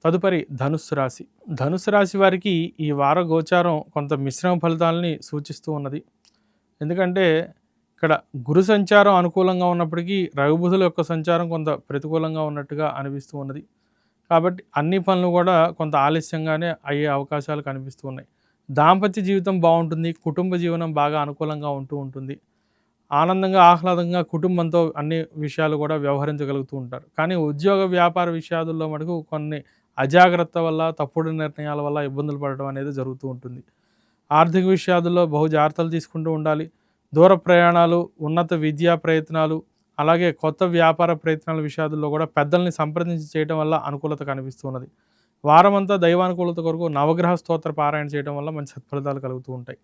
తదుపరి ధనుస్సు రాశి. ధనుస్సు రాశి వారికి ఈ వార గోచారం కొంత మిశ్రమ ఫలితాలని సూచిస్తూ ఉన్నది. ఎందుకంటే ఇక్కడ గురు సంచారం అనుకూలంగా ఉన్నప్పటికీ రవిబుధుల యొక్క సంచారం కొంత ప్రతికూలంగా ఉన్నట్టుగా అనిపిస్తూ ఉన్నది. కాబట్టి అన్ని పనులు కూడా కొంత ఆలస్యంగానే అయ్యే అవకాశాలు కనిపిస్తూ ఉన్నాయి. దాంపత్య జీవితం బాగుంటుంది, కుటుంబ జీవనం బాగా అనుకూలంగా ఉంటూ ఉంటుంది. ఆనందంగా ఆహ్లాదంగా కుటుంబంతో అన్ని విషయాలు కూడా వ్యవహరించగలుగుతూ ఉంటారు. కానీ ఉద్యోగ వ్యాపార విషయాదుల్లో మటుకు కొన్ని అజాగ్రత్త వల్ల, తప్పుడు నిర్ణయాల వల్ల ఇబ్బందులు పడడం అనేది జరుగుతూ ఉంటుంది. ఆర్థిక విషయాదుల్లో బహు జాగ్రత్తలు తీసుకుంటూ ఉండాలి. దూర ప్రయాణాలు, ఉన్నత విద్యా ప్రయత్నాలు, అలాగే కొత్త వ్యాపార ప్రయత్నాల విషయాదుల్లో కూడా పెద్దల్ని సంప్రదించి చేయడం వల్ల అనుకూలత కనిపిస్తూ ఉన్నది. వారమంతా దైవానుకూలత కొరకు నవగ్రహ స్తోత్ర పారాయణ చేయడం వల్ల మంచి సత్ఫలితాలు కలుగుతూ ఉంటాయి.